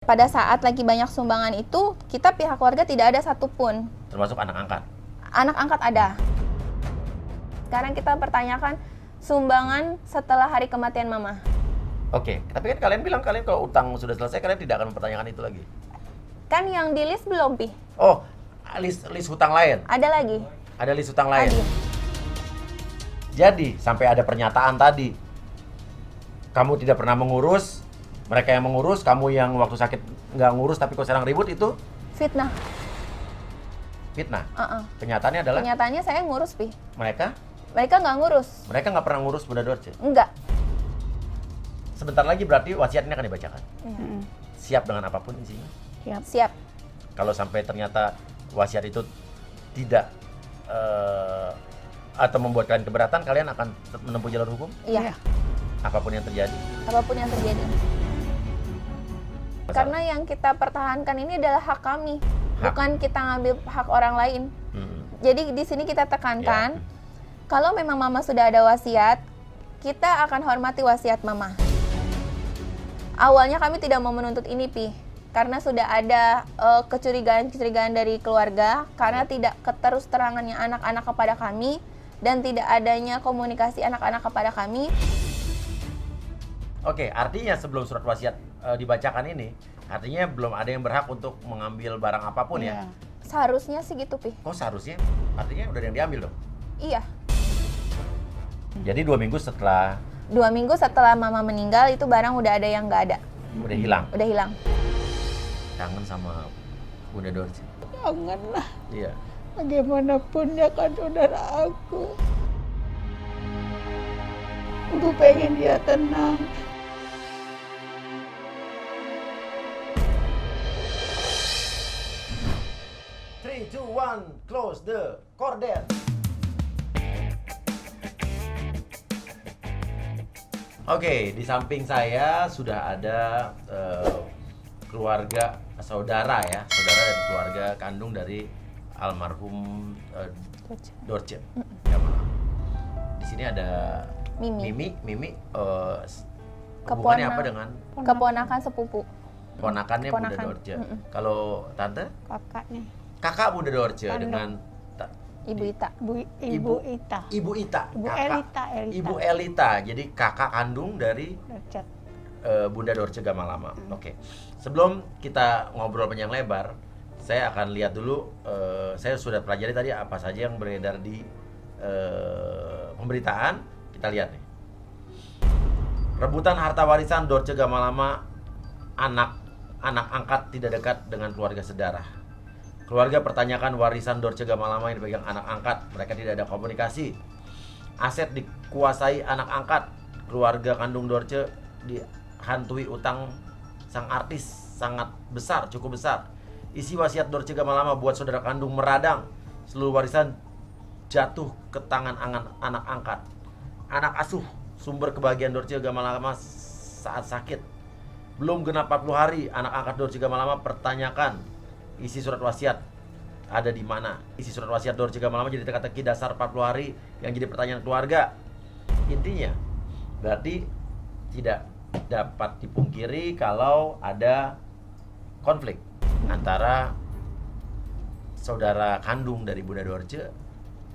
Pada saat lagi banyak sumbangan itu, kita pihak keluarga tidak ada satupun. Termasuk anak angkat? Anak angkat ada. Sekarang kita pertanyakan sumbangan setelah hari kematian mama. Oke, tapi kan kalian bilang kalian kalau utang sudah selesai, kalian tidak akan mempertanyakan itu lagi. Kan yang di list belum, Pi? Oh, list hutang lain? Ada lagi. Ada list hutang lain? Ada. Jadi, sampai ada pernyataan tadi, kamu tidak pernah mengurus, mereka yang mengurus, kamu yang waktu sakit nggak ngurus tapi kok sekarang ribut, itu Fitnah. fitnah. Kenyataannya Kenyataannya adalah saya ngurus, Pi. mereka Nggak ngurus. nggak pernah ngurus Bunda Dorce. Enggak. Sebentar lagi berarti wasiat ini akan dibacakan. Iya. Siap dengan apapun isinya. Siap. Kalau sampai ternyata wasiat itu tidak atau membuat kalian keberatan, kalian akan menempuh jalur hukum Iya. apapun yang terjadi. Apapun yang terjadi. Karena yang kita pertahankan ini adalah hak kami, bukan kita ngambil hak orang lain. Jadi di sini kita tekankan, kalau memang mama sudah ada wasiat, kita akan hormati wasiat mama. Awalnya kami tidak mau menuntut ini, Pi, karena sudah ada kecurigaan dari keluarga, karena tidak keterus terangannya anak-anak kepada kami, dan tidak adanya komunikasi anak-anak kepada kami. Oke, artinya sebelum surat wasiat dibacakan ini, artinya belum ada yang berhak untuk mengambil barang apapun ya? Seharusnya sih gitu, Pi. Kok seharusnya? Artinya udah ada yang diambil dong? Iya. Jadi 2 minggu setelah 2 minggu setelah mama meninggal, itu barang udah ada yang nggak ada. udah hilang? Udah hilang. Kangen sama Bunda Dorce? Janganlah, Iya. bagaimanapun dia kan saudara aku. Aku pengen dia tenang. Three, two, one, close the cordon. Oke, di samping saya sudah ada keluarga, saudara ya, saudara dan keluarga kandung dari almarhum Dorce. Di sini ada Mimi. Mimi hubungannya apa dengan Keponakan sepupu. ponakannya Bunda Keponakan. Dorce? Kalau tante, Kakaknya, kakak Bunda Dorce Kandung. dengan Ibu Ita. Ibu Ita. Ibu Ita, Ibu kakak. Elita. Ibu Elita, jadi kakak kandung dari Dorce. Bunda Dorce Gamalama. Oke. Sebelum kita ngobrol panjang lebar, saya akan lihat dulu. Saya sudah pelajari tadi apa saja yang beredar di pemberitaan. Kita lihat nih. Rebutan harta warisan Dorce Gamalama, anak angkat tidak dekat dengan keluarga sedarah. Keluarga pertanyakan warisan Dorce Gamalama yang dipegang anak angkat. Mereka tidak ada komunikasi. Aset dikuasai anak angkat. Keluarga kandung Dorce dihantui utang sang artis sangat besar, cukup besar. Isi wasiat Dorce Gamalama buat saudara kandung meradang. Seluruh warisan jatuh ke tangan anak angkat. Anak asuh sumber kebahagiaan Dorce Gamalama saat sakit. Belum genap 40 hari, anak angkat Dorce Gamalama pertanyakan isi surat wasiat ada di mana. Isi surat wasiat Dorce Gamalama jadi teka-teki dasar 40 hari yang jadi pertanyaan keluarga. Intinya berarti tidak dapat dipungkiri kalau ada konflik antara saudara kandung dari Bunda Dorce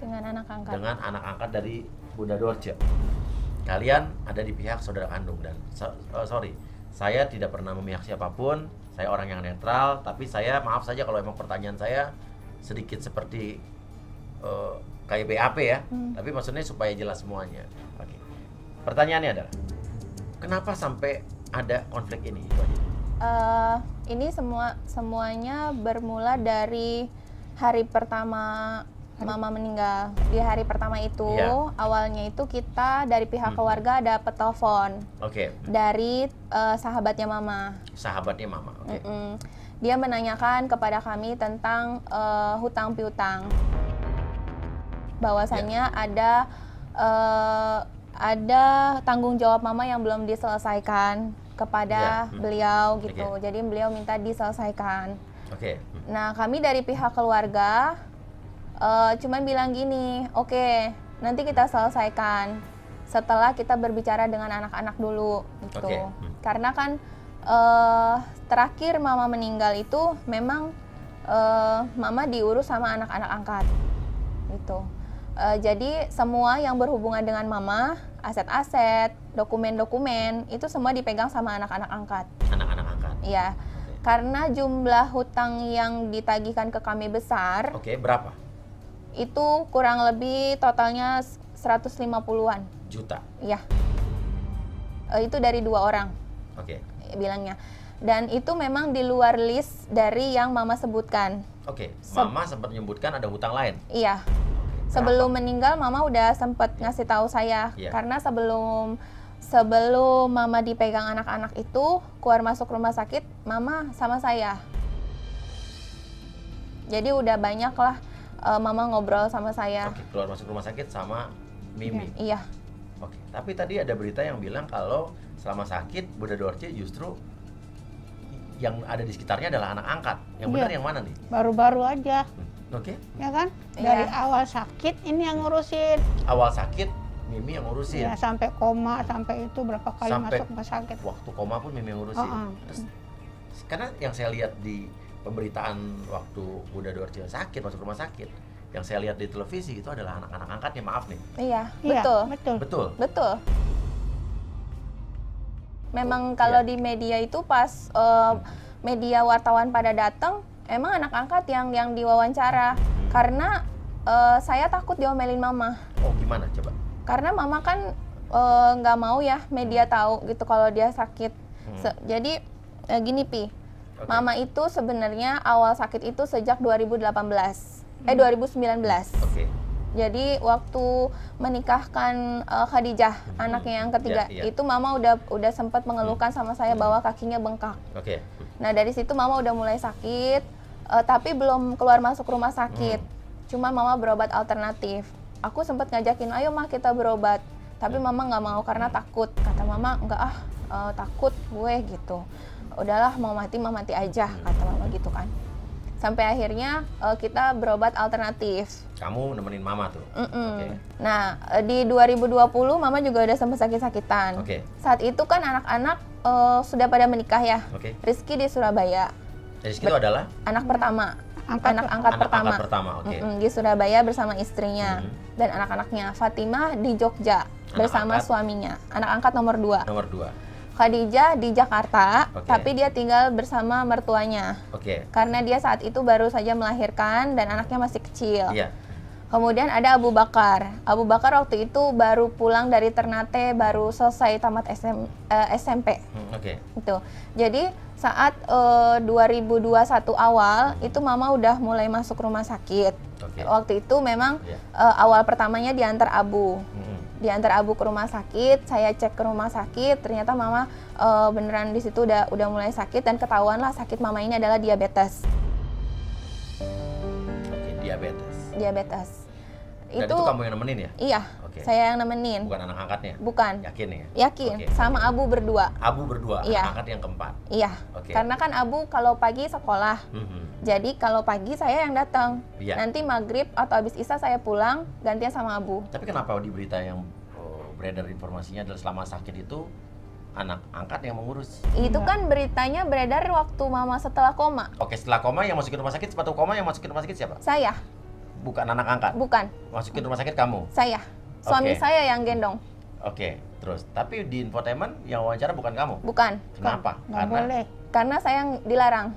Dengan anak angkat. dengan anak angkat dari Bunda Dorce. Kalian ada di pihak saudara kandung dan sorry, saya tidak pernah memihak siapapun. Saya orang yang netral, tapi saya maaf saja kalau emang pertanyaan saya sedikit seperti kayak BAP ya. Tapi maksudnya supaya jelas semuanya. Oke. Pertanyaannya adalah, kenapa sampai ada konflik ini? Itu aja. Ini semuanya bermula dari hari pertama mama meninggal. Di hari pertama itu, Iya. awalnya itu kita dari pihak keluarga dapat telepon Oke. dari sahabatnya mama. Sahabatnya mama. Oke. Dia menanyakan kepada kami tentang hutang piutang. Bahwasanya ada tanggung jawab mama yang belum diselesaikan kepada beliau gitu. Oke. Jadi beliau minta diselesaikan. Oke. Nah, kami dari pihak keluarga cuman bilang gini, oke, nanti kita selesaikan setelah kita berbicara dengan anak-anak dulu gitu. Oke. Karena kan terakhir mama meninggal itu memang mama diurus sama anak-anak angkat gitu. Jadi semua yang berhubungan dengan mama, aset-aset, dokumen-dokumen itu semua dipegang sama anak-anak angkat. Anak-anak angkat. Iya. Karena jumlah hutang yang ditagihkan ke kami besar. Oke, berapa? Itu kurang lebih totalnya 150-an Juta. Iya. Itu dari 2 orang Oke. bilangnya. Dan itu memang di luar list dari yang mama sebutkan. Oke. Mama sempat menyebutkan ada hutang lain. Iya. Oke, Sebelum berapa? meninggal mama udah sempat ngasih tahu saya. Iya. Karena sebelum mama dipegang anak-anak itu keluar masuk rumah sakit, mama sama saya. Jadi udah banyak lah mama ngobrol sama saya. Oke, keluar masuk rumah sakit sama Mimi. Iya. Oke, tapi tadi ada berita yang bilang kalau selama sakit Bunda Dorce justru yang ada di sekitarnya adalah anak angkat. Yang benar Iya. yang mana nih? Baru-baru aja, Oke, ya kan? Iya. Dari awal sakit ini yang ngurusin. awal sakit Mimi yang ngurusin. Ya sampai koma, sampai itu berapa kali Sampai masuk rumah sakit. Waktu koma pun Mimi yang ngurusin. Terus, karena yang saya lihat di pemberitaan waktu Bunda Dorce sakit masuk rumah sakit, yang saya lihat di televisi itu adalah anak-anak angkatnya. Maaf nih, Iya, Iya, betul. betul. betul. Betul. Memang kalau Iya. di media itu pas media wartawan pada datang, emang anak angkat yang diwawancara. Karena saya takut diomelin mama. Oh gimana coba? Karena mama kan nggak mau ya media tahu gitu kalau dia sakit. Jadi gini Pi, Oke. mama itu sebenarnya awal sakit itu sejak 2019. Oke. Jadi waktu menikahkan Khadijah, anaknya yang ketiga, Iya, iya. itu mama udah sempat mengeluhkan sama saya bahwa kakinya bengkak. Oke. Nah dari situ mama udah mulai sakit, tapi belum keluar masuk rumah sakit. Cuma mama berobat alternatif. Aku sempat ngajakin, ayo mah kita berobat. Tapi mama nggak mau karena takut. Kata mama, enggak takut gue gitu. Udahlah mau mati aja, kata mama gitu kan. Sampai akhirnya kita berobat alternatif. Kamu nemenin mama tuh. Oke. Nah, di 2020 mama juga udah sempat sakit-sakitan. Oke. Saat itu kan anak-anak sudah pada menikah ya. Oke. Rizky di Surabaya, Rizky itu adalah anak pertama. Angkat Anak angkat anak pertama. angkat pertama. Oke. Di Surabaya bersama istrinya dan anak-anaknya. Fatimah di Jogja bersama angkat. suaminya. Anak angkat nomor 2. Nomor 2. Khadijah di Jakarta, Oke. tapi dia tinggal bersama mertuanya. Oke. Karena dia saat itu baru saja melahirkan dan anaknya masih kecil. Iya. Kemudian ada Abu Bakar. Abu Bakar waktu itu baru pulang dari Ternate, baru selesai tamat SMP. Oke. Itu. Jadi saat 2021 awal itu mama udah mulai masuk rumah sakit. Oke. Waktu itu memang Iya. awal pertamanya diantar Abu. Mm-mm. Diantar Abu ke rumah sakit, saya cek ke rumah sakit, ternyata mama beneran di situ udah mulai sakit dan ketahuan lah sakit mama ini adalah diabetes. Oke, diabetes. Dan itu kamu yang nemenin ya? Iya, Oke. saya yang nemenin. Bukan anak angkatnya? Bukan. Yakin ya? Yakin, Oke. sama Abu berdua. Abu berdua, Iya. anak angkat yang keempat. Iya, Oke. karena kan Abu kalau pagi sekolah, jadi kalau pagi saya yang datang. Iya. Nanti maghrib atau habis isya saya pulang, gantian sama Abu. Tapi kenapa di berita yang beredar informasinya adalah selama sakit itu anak angkat yang mengurus? Itu kan beritanya beredar waktu mama setelah koma. Oke, setelah koma yang masukin rumah sakit, sepatu koma yang masukin rumah sakit siapa? Saya, Bukan anak angkat? bukan, Masukin rumah sakit kamu? saya. Suami Oke. saya yang gendong, Oke, terus. Tapi di infotainment yang wawancara bukan kamu? bukan. Kenapa? Nggak boleh. Karena saya yang dilarang.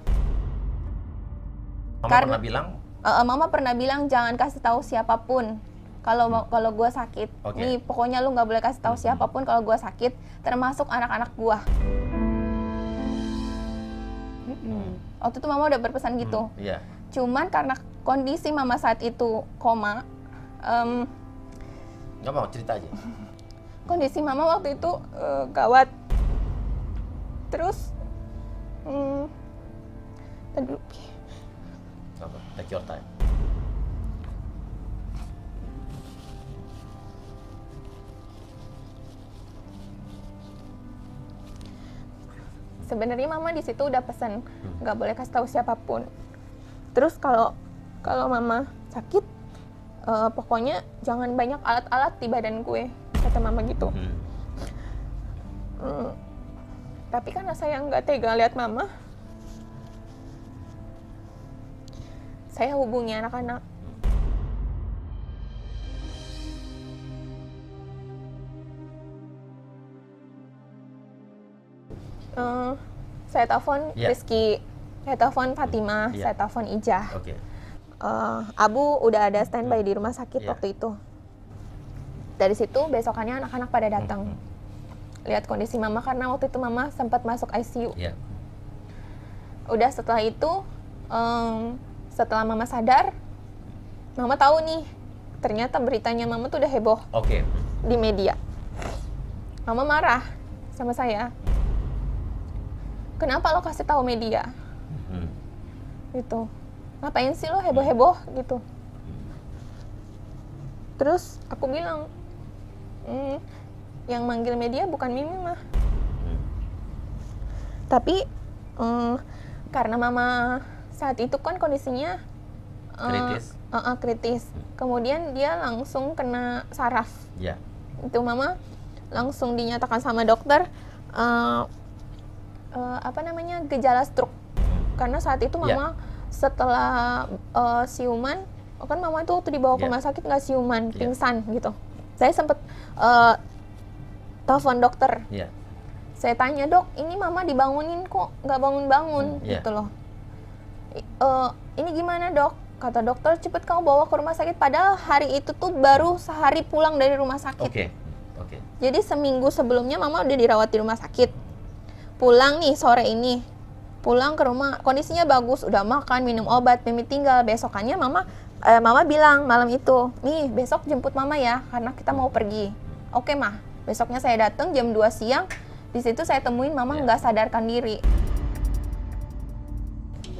Mama Karena- pernah bilang, Mama pernah bilang jangan kasih tahu siapapun kalau gue sakit. Oke. Nih pokoknya lu nggak boleh kasih tahu siapapun kalau gue sakit, termasuk anak-anak gue. Waktu itu mama udah berpesan gitu. iya. Cuman karena kondisi mama saat itu koma, Nggak mau, cerita aja. kondisi mama waktu itu gawat. Terus, tadi dulu. Nggak apa, take your time. Sebenarnya mama di situ udah pesen nggak boleh kasih tahu siapapun. Terus kalau mama sakit, pokoknya jangan banyak alat-alat di badan gue, kata mama gitu. Tapi karena saya nggak tega lihat mama, saya hubungi anak-anak. Saya telepon Rizky, saya telepon Fatimah, saya telepon Ijah. Abu udah ada standby di rumah sakit waktu itu. Dari situ besokannya anak-anak pada datang. Lihat kondisi mama karena waktu itu mama sempat masuk ICU. Udah setelah itu, setelah mama sadar, mama tahu nih, ternyata beritanya mama tuh udah heboh di media. Mama marah sama saya. Kenapa lo kasih tahu media? Gitu. Ngapain sih lo heboh-heboh gitu? Terus aku bilang, yang manggil media bukan Mimi mah. Tapi karena mama saat itu kan kondisinya kritis. Kemudian dia langsung kena saraf. Itu mama langsung dinyatakan sama dokter gejala stroke. Karena saat itu mama setelah siuman, kan mama itu waktu dibawa ke rumah sakit nggak siuman, pingsan gitu. Saya sempat telepon dokter. Saya tanya, dok, ini mama dibangunin kok nggak bangun-bangun gitu loh. Ini gimana dok? Kata dokter, cepet kamu bawa ke rumah sakit. Padahal hari itu tuh baru sehari pulang dari rumah sakit. Jadi seminggu sebelumnya mama udah dirawat di rumah sakit. Pulang nih sore ini, pulang ke rumah kondisinya bagus, udah makan, minum obat, Mimi tinggal. Besokannya mama bilang malam itu, nih besok jemput mama ya, karena kita mau pergi. Oke mah, besoknya saya datang jam 2 siang, di situ saya temuin mama nggak sadarkan diri.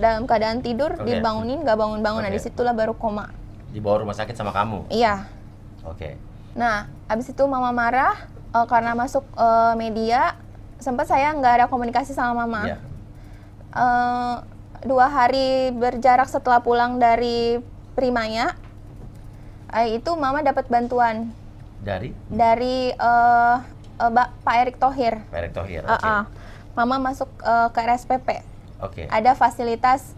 Dalam keadaan tidur, dibangunin nggak bangun-bangun, nah disitulah baru koma. Dibawa rumah sakit sama kamu? Iya. Nah, abis itu mama marah, karena masuk media, sempat saya nggak ada komunikasi sama mama. 2 hari berjarak setelah pulang dari Primaya, itu mama dapat bantuan dari Pak Erick Thohir. Mama masuk ke RSPP. Ada fasilitas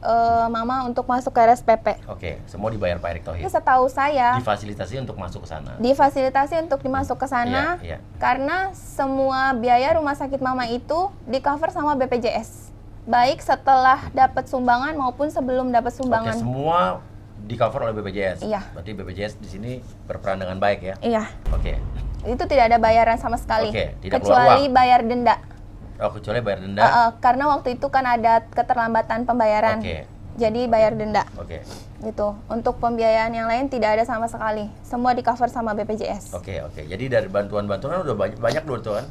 mama untuk masuk ke RSPP. Semua dibayar Pak Erick Thohir. Setahu saya difasilitasi untuk masuk ke sana. Difasilitasi untuk dimasuk ke sana karena semua biaya rumah sakit mama itu di cover sama BPJS. Baik setelah dapat sumbangan maupun sebelum dapat sumbangan. Semua di cover oleh BPJS. Berarti BPJS di sini berperan dengan baik ya. Itu tidak ada bayaran sama sekali. Tidak kecuali bayar denda. Kecuali bayar denda. Karena waktu itu kan ada keterlambatan pembayaran. Jadi bayar denda. Gitu. Untuk pembiayaan yang lain tidak ada sama sekali. Semua di cover sama BPJS. Jadi dari bantuan-bantuan udah banyak dulu tuh kan.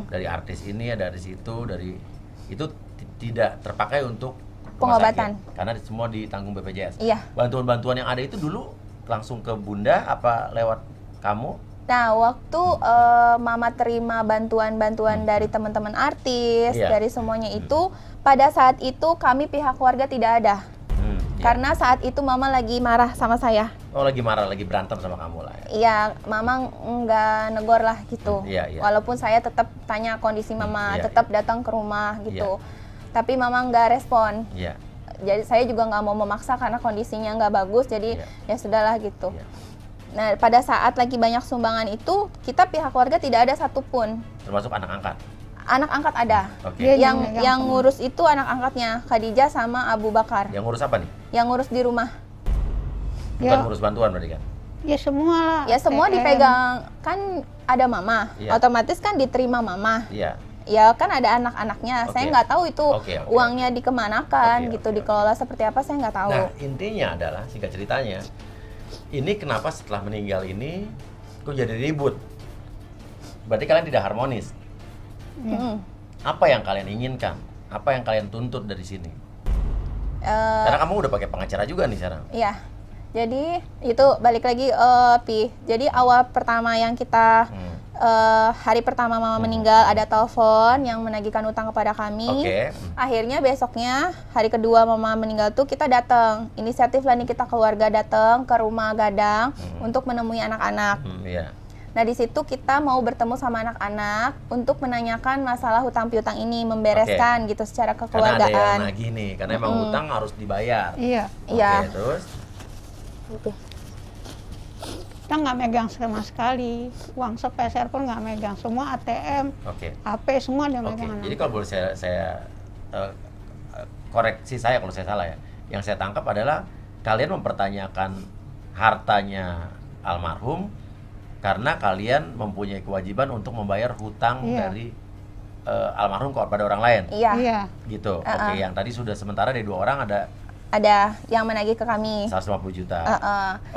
Dari artis ini, dari situ, dari itu tidak terpakai untuk pengobatan. Karena semua ditanggung BPJS. Bantuan-bantuan yang ada itu dulu langsung ke Bunda apa lewat kamu? Nah, waktu mama terima bantuan-bantuan dari teman-teman artis, dari semuanya itu, pada saat itu kami pihak keluarga tidak ada. Karena saat itu mama lagi marah sama saya. Lagi marah, lagi berantem sama kamu lah ya? Iya, mama nggak negor lah gitu. Walaupun saya tetap tanya kondisi mama, tetap datang ke rumah gitu. Tapi mama nggak respon. Jadi saya juga nggak mau memaksa karena kondisinya nggak bagus, jadi ya sudahlah gitu. Nah, pada saat lagi banyak sumbangan itu, kita pihak keluarga tidak ada satupun. Termasuk anak angkat? Anak angkat ada. Yang ngurus itu anak angkatnya, Khadijah sama Abu Bakar. Yang ngurus apa nih? Yang ngurus di rumah. Bukan ngurus bantuan berarti kan? Ya semua lah. Ya semua dipegang, kan ada mama. Otomatis kan diterima mama. Ya kan ada anak-anaknya. Saya nggak tahu itu uangnya dikemanakan gitu, dikelola seperti apa, saya nggak tahu. Nah, intinya adalah, singkat ceritanya, ini kenapa setelah meninggal ini kok jadi ribut? Berarti kalian tidak harmonis. Apa yang kalian inginkan? Apa yang kalian tuntut dari sini? Karena kamu udah pakai pengacara juga nih sekarang. Iya. Jadi itu balik lagi Pi. Jadi awal pertama yang kita hari pertama mama meninggal ada telepon yang menagihkan utang kepada kami. Akhirnya besoknya hari kedua mama meninggal tuh kita datang. Inisiatif lah nih kita keluarga datang ke rumah Gadang untuk menemui anak-anak. Nah, di situ kita mau bertemu sama anak-anak untuk menanyakan masalah hutang piutang ini, membereskan gitu secara Karena ada kekeluargaan. yang nagih nih, karena emang hutang harus dibayar. Iya. Oke, Iya. terus? Kita nggak megang sama sekali. Uang sepeser pun nggak megang. Semua ATM, Oke. HP semua dia Oke, megang. jadi kalau boleh saya koreksi saya kalau saya salah ya. Yang saya tangkap adalah kalian mempertanyakan hartanya almarhum karena kalian mempunyai kewajiban untuk membayar hutang Iya. dari almarhum kepada orang lain. Iya, Iya. Gitu. Oke, yang tadi sudah sementara dari 2 orang ada ada yang menagih ke kami. 150 juta.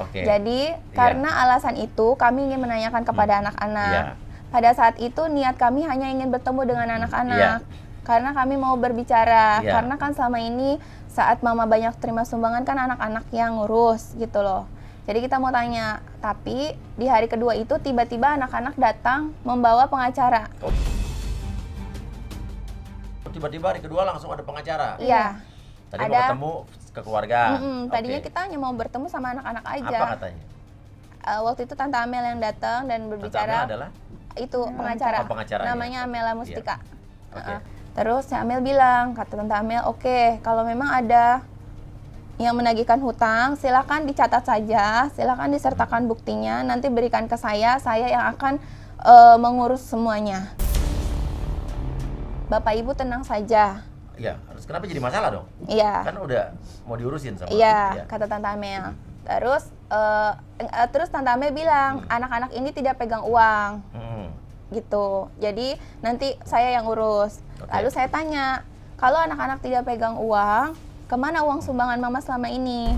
Oke. Jadi karena alasan itu kami ingin menanyakan kepada anak-anak. Iya. Pada saat itu niat kami hanya ingin bertemu dengan anak-anak. Iya. Karena kami mau berbicara. Iya. Karena kan selama ini saat mama banyak terima sumbangan kan anak-anak yang ngurus gitu loh. Jadi kita mau tanya, tapi di hari kedua itu tiba-tiba anak-anak datang membawa pengacara. Tiba-tiba hari kedua langsung ada pengacara. Iya. Tadi mau Ada. ketemu ke keluarga. Tadinya Oke. kita hanya mau bertemu sama anak-anak aja. Apa katanya? Waktu itu Tante Amel yang datang dan Tante berbicara. Amel adalah itu pengacara. Oh, pengacaranya. Namanya Amela Mustika. Oke. Terus si Amel bilang, kata Tante Amel, oke, kalau memang ada yang menagihkan hutang, silakan dicatat saja, silakan disertakan buktinya, nanti berikan ke saya yang akan mengurus semuanya. Bapak Ibu tenang saja. Iya, harus kenapa jadi masalah dong? Iya. Kan udah mau diurusin sama. Iya, kata Tante Amel. Terus Tante Amel bilang, anak-anak ini tidak pegang uang. Gitu. Jadi nanti saya yang urus. Oke. Lalu saya tanya, kalau anak-anak tidak pegang uang, kemana uang sumbangan mama selama ini?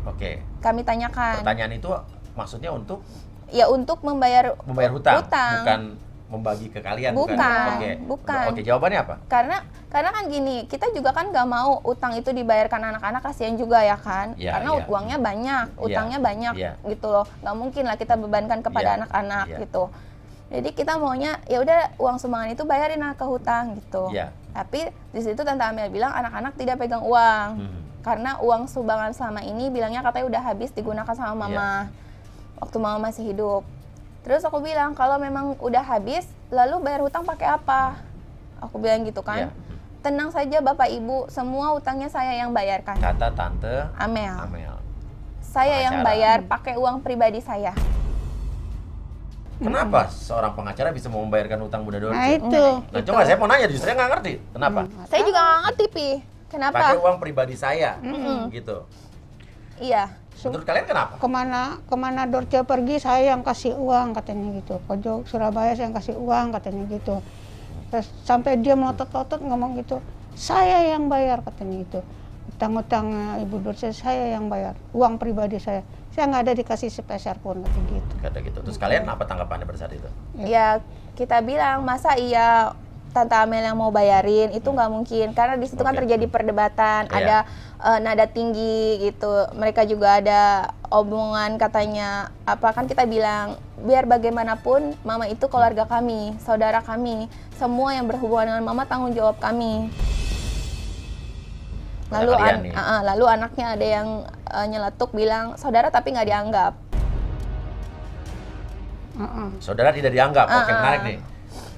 Oke. Kami tanyakan. Pertanyaan itu maksudnya untuk Ya untuk membayar hutang, bukan membagi ke kalian. Bukan, Oke. bukan. Oke, jawabannya apa? Karena kan gini, kita juga kan nggak mau utang itu dibayarkan anak-anak, kasihan juga ya kan? Iya, Karena iya. uangnya banyak, utangnya banyak iya. gitu loh. Nggak mungkin lah kita bebankan kepada Iya, anak-anak iya. gitu. Jadi kita maunya ya udah uang sumbangan itu bayarin lah ke hutang gitu. Iya. Tapi di situ Tante Amel bilang anak-anak tidak pegang uang. Hmm. Karena uang sumbangan selama ini bilangnya katanya udah habis digunakan sama mama. Waktu mama masih hidup. Terus aku bilang kalau memang udah habis, lalu bayar hutang pakai apa? Aku bilang gitu kan. Iya. Tenang saja Bapak Ibu, semua utangnya saya yang bayarkan. Kata Tante Amel. Saya yang Pengacara. bayar pakai uang pribadi saya. Kenapa seorang pengacara bisa mau membayarkan hutang Bunda Dorce? Nah itu. Nah, coba saya mau nanya, justru saya nggak ngerti. Kenapa? Saya juga nggak ngerti, Pi. Kenapa? Pakai uang pribadi saya, gitu. Iya. Menurut kalian kenapa? Kemana Dorce pergi saya yang kasih uang katanya gitu. Ke Surabaya saya yang kasih uang katanya gitu. Terus sampai dia melotot-lotot ngomong gitu. Saya yang bayar katanya gitu. Utang-utang Ibu Dorce saya yang bayar. Uang pribadi saya. Saya nggak ada dikasih sepeser pun katanya gitu. Kata gitu. Terus kalian apa tanggapannya pada saat itu? Ya kita bilang masa iya Tante Amel yang mau bayarin, itu nggak mungkin karena di situ kan Oke. terjadi perdebatan, Iya. ada nada tinggi gitu. Mereka juga ada omongan katanya apa, kan kita bilang biar bagaimanapun mama itu keluarga kami, saudara kami, semua yang berhubungan dengan mama tanggung jawab kami. Pada Lalu kalian nih. lalu anaknya ada yang nyeletuk bilang saudara tapi nggak dianggap. Saudara tidak dianggap. Oke, menarik nih.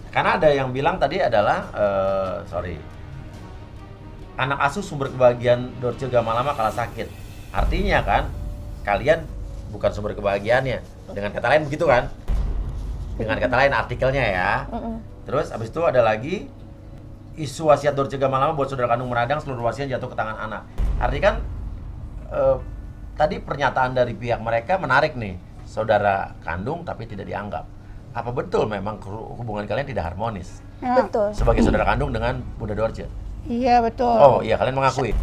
Karena ada yang bilang tadi adalah anak asuh sumber kebahagiaan Dorce Gamalama kalah sakit. Artinya kan kalian bukan sumber kebahagiaannya. Dengan kata lain begitu kan? Dengan kata lain artikelnya ya. Terus abis itu ada lagi isu wasiat Dorce Gamalama buat saudara kandung meradang, seluruh wasiat jatuh ke tangan anak. Artinya kan tadi pernyataan dari pihak mereka menarik nih. Saudara kandung tapi tidak dianggap. Apa betul memang hubungan kalian tidak harmonis? Ya, Betul. Sebagai saudara kandung dengan Bunda Dorce? iya betul. Oh iya, kalian mengakui?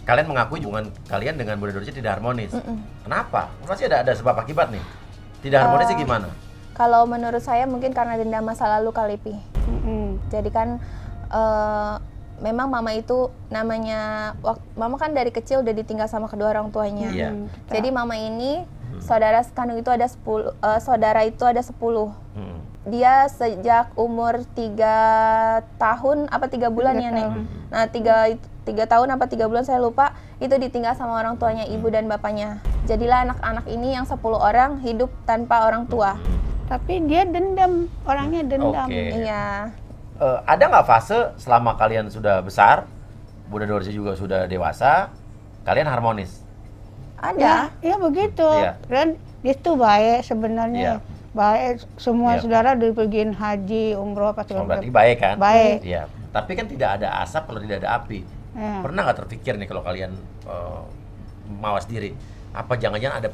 Kalian mengakui hubungan kalian dengan Bunda Dorce tidak harmonis? Kenapa? Pasti ada sebab akibat nih. Tidak harmonisnya gimana? Kalau menurut saya mungkin karena dendam masa lalu kali, Pi. Jadi kan memang mama itu namanya, mama kan dari kecil udah ditinggal sama kedua orang tuanya. Iya. Jadi mama ini saudara kandung itu ada 10, saudara itu ada 10. dia sejak umur 3 tahun apa 3 bulan 3 ya Nek. tahun. Nah 3 tahun apa 3 bulan saya lupa, itu ditinggal sama orang tuanya, ibu dan bapaknya. Jadilah anak-anak ini yang 10 orang hidup tanpa orang tua. Tapi dia dendam, orangnya dendam. Oke. Iya. Ada nggak fase selama kalian sudah besar, Bunda Dorce juga sudah dewasa, kalian harmonis? Ada. Ya begitu. Iya. Dan dia tuh baik sebenarnya. Iya. Baik, semua Iya. saudara dipergiin haji, umroh, pasti Oh, berarti baik kan? Baik. Iya. Tapi kan tidak ada asap kalau tidak ada api. Ya. Pernah nggak terpikir nih kalau kalian mawas diri? Apa jangan-jangan ada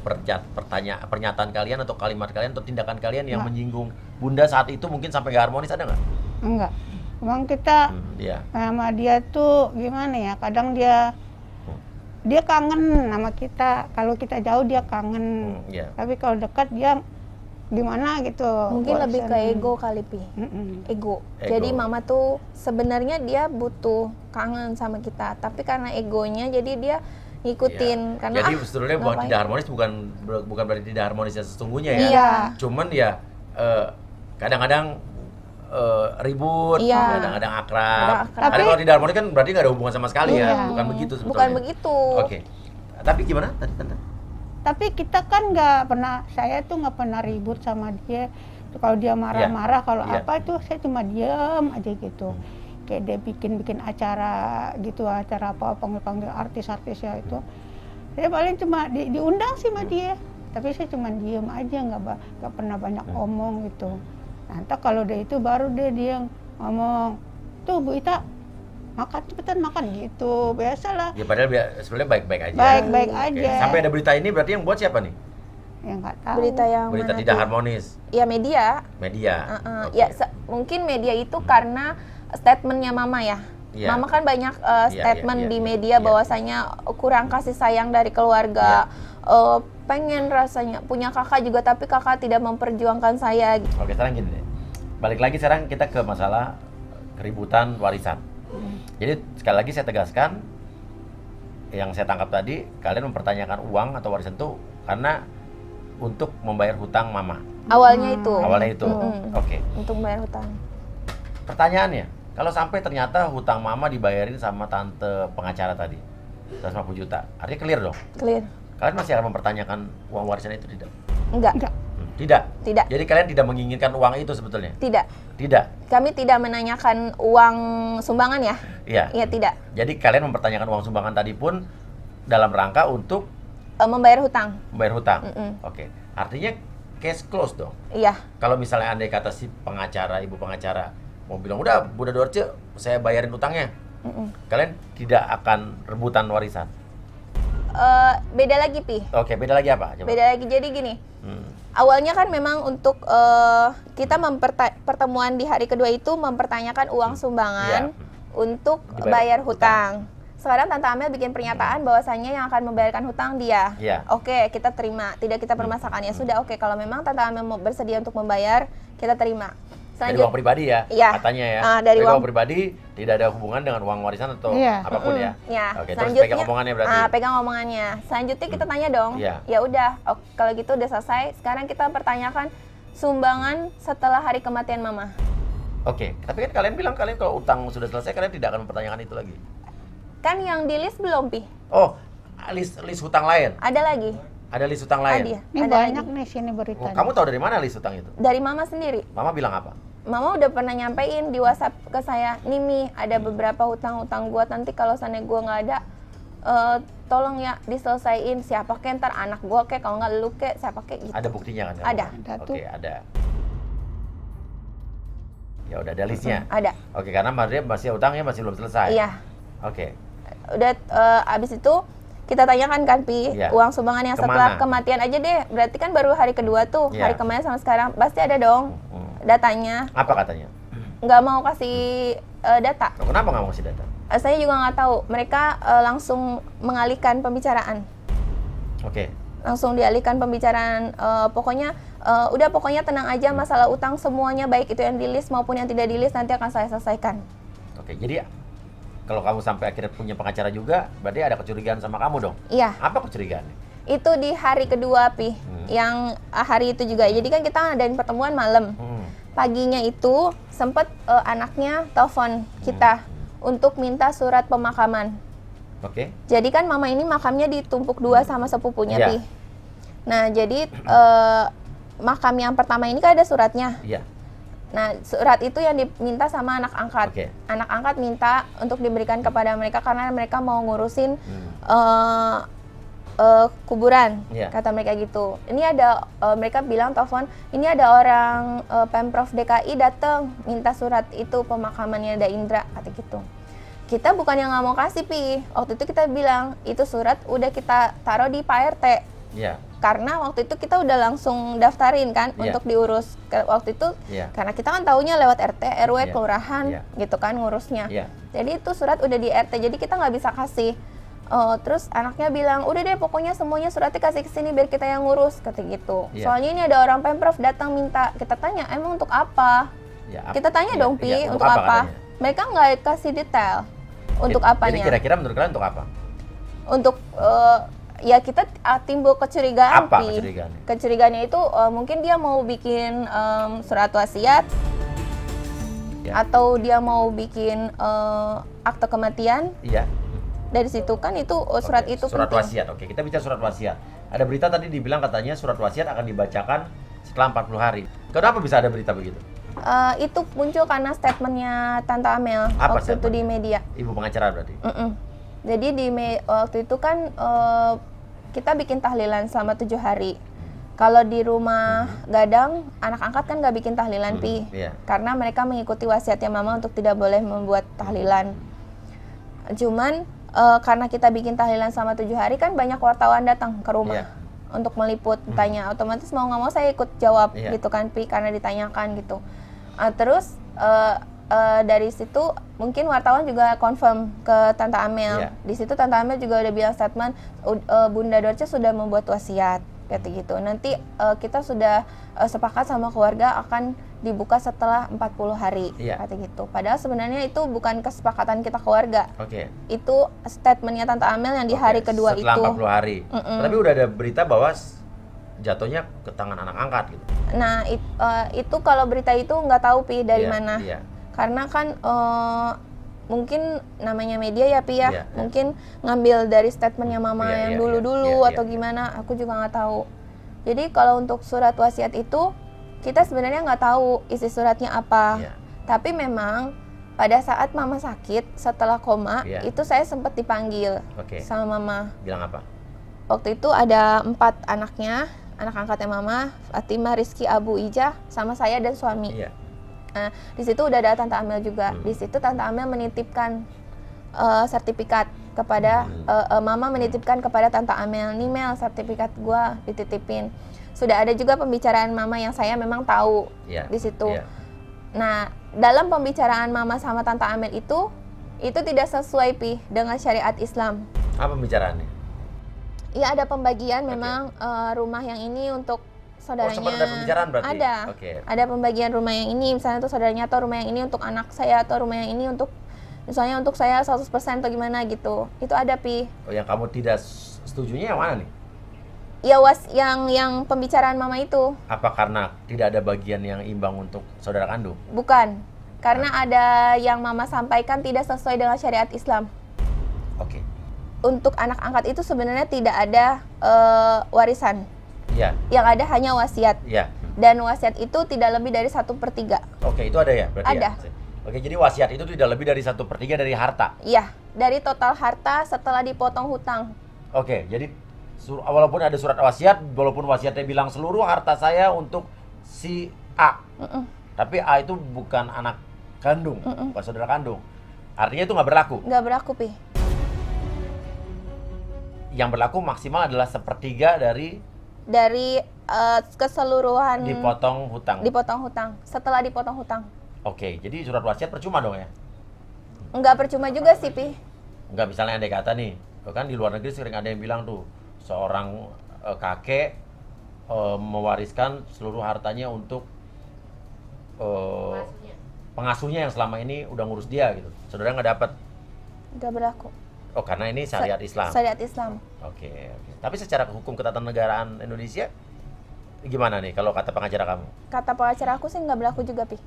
pernyataan kalian atau kalimat kalian atau tindakan kalian yang menyinggung Bunda saat itu mungkin sampai nggak harmonis, ada nggak? Enggak. Emang kita Iya. sama dia tuh gimana ya? Kadang dia kangen sama kita. Kalau kita jauh dia kangen. Iya. Tapi kalau dekat dia gimana gitu. Mungkin bosan. lebih ke ego kali Pi. Ego. Jadi mama tuh sebenarnya dia butuh kangen sama kita, tapi karena egonya jadi dia ngikutin. Iya. Karena Jadi sebetulnya bukan ngapain? tidak harmonis, bukan berarti tidak harmonis yang sesungguhnya ya. Iya. Cuman ya kadang-kadang ribut, Iya. kadang-kadang akrab. Kadang akrab. Tapi kalau tidak harmonis kan berarti nggak ada hubungan sama sekali Iya. ya. Bukan begitu sebetulnya. Bukan begitu. Oke. Tapi gimana tadi Tante? Tapi kita kan nggak pernah, saya tuh nggak pernah ribut sama dia. Kalau dia marah-marah, kalau Iya. apa itu saya cuma diam aja gitu. Kayak dia bikin acara gitu, acara apa, panggil-panggil artis-artis ya itu. Saya paling cuma diundang sih sama dia. Tapi saya cuma diam aja, nggak pernah banyak omong gitu. Nanti kalau dia itu baru dia ngomong, tuh Bu Ita, makan cepetan makan gitu, biasalah. Ya padahal sebenarnya baik-baik aja. Baik-baik Oke. aja. Sampai ada berita ini berarti yang buat siapa nih? Ya nggak tahu. Berita yang Berita mana tidak tuh? harmonis. Ya media. Media. Oke. Ya mungkin media itu karena statementnya mama ya. Iya. Mama kan banyak statement iya, di iya, media iya. bahwasanya kurang kasih sayang dari keluarga. Pengen rasanya punya kakak juga tapi kakak tidak memperjuangkan saya. Oke, sekarang gini deh. Balik lagi sekarang kita ke masalah keributan warisan. Jadi sekali lagi saya tegaskan, yang saya tangkap tadi, kalian mempertanyakan uang atau warisan itu karena untuk membayar hutang mama. Awalnya itu. Awalnya itu. Mm-mm. Oke. Untuk membayar hutang. Pertanyaannya, kalau sampai ternyata hutang mama dibayarin sama tante pengacara tadi, 150 juta, artinya clear dong? Clear. Kalian masih akan mempertanyakan uang warisan itu tidak? Enggak. Tidak? Tidak. Jadi kalian tidak menginginkan uang itu sebetulnya? Tidak. Tidak? Kami tidak menanyakan uang sumbangan ya. Iya. Iya, tidak. Jadi kalian mempertanyakan uang sumbangan tadi pun dalam rangka untuk Membayar hutang. membayar hutang? Mm-mm. Oke. Artinya case close dong? Iya. Kalau misalnya andai kata si pengacara, ibu pengacara mau bilang, udah Bunda Dorce, saya bayarin utangnya. Mm-mm. Kalian tidak akan rebutan warisan? Beda lagi Pi. Oke, beda lagi apa? Coba. Beda lagi. Jadi gini. Awalnya kan memang untuk kita pertemuan di hari kedua itu mempertanyakan uang sumbangan untuk Dibayar bayar hutang. Sekarang Tante Amel bikin pernyataan bahwasannya yang akan membayarkan hutang dia. Iya. Oke, kita terima. Tidak kita permasalahkan. Ya sudah, oke. Kalau memang Tante Amel mau bersedia untuk membayar, kita terima. Dari uang pribadi ya, Iya. katanya ya. Dari uang uang pribadi tidak ada hubungan dengan uang warisan atau Iya. apapun ya. Ya, Oke, terus pegang omongannya berarti. pegang omongannya. Selanjutnya kita tanya dong. Iya. Ya udah, kalau gitu udah selesai. Sekarang kita pertanyakan sumbangan setelah hari kematian mama. Oke, tapi kan kalian bilang kalian kalau utang sudah selesai kalian tidak akan mempertanyakan itu lagi. Kan yang di list belum, Pi? Oh, list hutang lain. Ada lagi. Ada list hutang lain. Ada. Ini Ada banyak lagi. nih sini Oh, beritanya. kamu tahu dari mana list hutang itu? Dari mama sendiri. Mama bilang apa? Mama udah pernah nyampein di WhatsApp ke saya, nih Mi, ada beberapa hutang-hutang gua, nanti kalau seandainya gua nggak ada, tolong ya diselesaiin. Siapa kek ntar anak gua kek, kalau nggak lu kek, siapa kek gitu. Ada buktinya kan? Ada. Ada tuh. Oke, ada. Ya udah ada listnya. Ada. Oke, karena masih utangnya masih belum selesai. Iya. Oke. Udah abis itu kita tanyakan kan Pi, Iya. uang sumbangan yang setelah Kemana? kematian aja deh. Berarti kan baru hari kedua tuh, Iya. hari kemarin sama sekarang. Pasti ada dong datanya. Apa katanya? Nggak mau kasih data. Oh, kenapa nggak mau kasih data? Saya juga nggak tahu. Mereka langsung mengalihkan pembicaraan. Oke. Langsung dialihkan pembicaraan. Pokoknya udah pokoknya tenang aja, masalah utang semuanya baik itu yang di list maupun yang tidak di list nanti akan saya selesaikan. Oke, jadi kalau kamu sampai akhirnya punya pengacara juga, berarti ada kecurigaan sama kamu dong? Iya. Apa kecurigaannya? Itu di hari kedua Pi, yang hari itu juga. Jadi kan kita ngadain pertemuan malam. paginya itu sempat anaknya telepon kita untuk minta surat pemakaman. Oke. Jadi kan mama ini makamnya ditumpuk 2 sama sepupunya, Iya. Pi. Nah, jadi makam yang pertama ini kan ada suratnya. Iya. Nah, surat itu yang diminta sama anak angkat. Oke. Anak angkat minta untuk diberikan kepada mereka karena mereka mau ngurusin kuburan, Iya. kata mereka gitu. Ini ada mereka bilang telepon, ini ada orang Pemprov DKI datang minta surat itu pemakamannya Da Indra, kata gitu. Kita bukan yang nggak mau kasih, Pi. Waktu itu kita bilang itu surat udah kita taruh di Pak RT. Iya. Karena waktu itu kita udah langsung daftarin kan Iya. untuk diurus. Waktu itu Iya. karena kita kan taunya lewat RT, RW, Iya. kelurahan Iya. gitu kan ngurusnya. Iya. Jadi itu surat udah di RT, jadi kita nggak bisa kasih. Terus anaknya bilang, udah deh pokoknya semuanya suratnya kasih ke sini biar kita yang ngurus, kata gitu. Iya. Soalnya ini ada orang Pemprov datang minta. Kita tanya, emang untuk apa? Ya, Kita tanya dong, Pi, iya, untuk apa? katanya? Mereka nggak kasih detail untuk apanya. Jadi kira-kira menurut kalian untuk apa? Untuk ya kita timbul kecurigaan, Apa Pi. kecurigaannya? Kecurigaannya itu mungkin dia mau bikin surat wasiat Ya. atau dia mau bikin akte kematian. Iya. Dari situ kan itu surat Oke, itu surat penting. wasiat. Oke, kita bicara surat wasiat. Ada berita tadi dibilang katanya surat wasiat akan dibacakan setelah 40 hari. Kenapa bisa ada berita begitu? Itu muncul karena statementnya Tante Amel Apa waktu itu statement? di media. Ibu pengacara berarti. Jadi waktu itu kan kita bikin tahlilan selama 7 hari. Kalau di rumah Gadang, anak angkat kan nggak bikin tahlilan, Pi. Iya. Karena mereka mengikuti wasiatnya Mama untuk tidak boleh membuat tahlilan. Cuman karena kita bikin tahlilan selama 7 hari kan banyak wartawan datang ke rumah. Iya. Untuk meliput, tanya, otomatis mau nggak mau saya ikut jawab Iya. gitu kan, Pi, karena ditanyakan gitu. Terus dari situ mungkin wartawan juga confirm ke Tante Amel. Iya. Di situ Tante Amel juga udah bilang statement, Bunda Dorce sudah membuat wasiat, kata gitu. Nanti kita sudah sepakat sama keluarga akan dibuka setelah 40 hari, Iya. kata gitu. Padahal sebenarnya itu bukan kesepakatan kita keluarga. Oke. Itu statementnya Tante Amel yang di Oke, hari kedua setelah itu. 40 hari. Tapi udah ada berita bahwa jatuhnya ke tangan anak angkat gitu. Nah, itu kalau berita itu nggak tahu, Pi, dari Iya, mana. Iya. Karena kan mungkin namanya media ya, Pi, ya. Iya, iya. Mungkin ngambil dari statementnya Mama Iya, yang iya, dulu-dulu iya, atau iya. gimana, aku juga nggak tahu. Jadi kalau untuk surat wasiat itu, kita sebenarnya nggak tahu isi suratnya apa. Iya. Tapi memang pada saat Mama sakit, setelah koma, Iya. itu saya sempat dipanggil Oke. sama Mama. Bilang apa? Waktu itu ada 4 anaknya, anak angkatnya Mama, Fatima, Rizky, Abu, Ijah, sama saya dan suami. Iya. Nah, di situ udah ada Tante Amel juga. Di situ Tante Amel menitipkan sertifikat kepada Mama menitipkan kepada Tante Amel. Nih Mel, sertifikat gua dititipin. Sudah ada juga pembicaraan Mama yang saya memang tahu Iya. di situ. Iya. Nah, dalam pembicaraan Mama sama Tante Amel itu tidak sesuai, Pi, dengan syariat Islam. Apa pembicaraannya? Iya, ada pembagian Oke. memang rumah yang ini untuk saudaranya. sempat ada pembicaraan berarti? Ada. Oke. Ada pembagian rumah yang ini misalnya untuk saudaranya, atau rumah yang ini untuk anak saya, atau rumah yang ini untuk misalnya untuk saya 100% atau gimana gitu. Itu ada, Pi. Oh, yang kamu tidak setujunya yang mana nih? Ya yang pembicaraan Mama itu. Apa karena tidak ada bagian yang imbang untuk saudara kandung? Bukan. Karena ada yang Mama sampaikan tidak sesuai dengan syariat Islam. Oke. Untuk anak angkat itu sebenarnya tidak ada warisan. Iya. Yang ada hanya wasiat. Iya. Dan wasiat itu tidak lebih dari 1/3. Oke, itu ada ya berarti Ada. ya? Oke, jadi wasiat itu tidak lebih dari 1/3 dari harta. Iya, dari total harta setelah dipotong hutang. Oke, jadi walaupun ada surat wasiat, walaupun wasiatnya bilang seluruh harta saya untuk si A, tapi A itu bukan anak kandung, bukan saudara kandung. Artinya itu nggak berlaku. Nggak berlaku, Pi. Yang berlaku maksimal adalah 1/3 Dari keseluruhan dipotong hutang. dipotong hutang. Setelah dipotong hutang. Oke, jadi surat wasiat percuma dong ya? Nggak percuma juga sih, Pi. Nggak, misalnya andai kata nih, kan di luar negeri sering ada yang bilang tuh, seorang kakek mewariskan seluruh hartanya untuk pengasuhnya yang selama ini udah ngurus dia gitu. Saudara nggak dapat. Nggak berlaku. Oh, karena ini syariat Islam. Syariat Islam. Oke, oke. Tapi secara hukum ketatanegaraan Indonesia gimana nih kalau kata pengacara kamu? Kata pengacara aku sih nggak berlaku juga, Pi.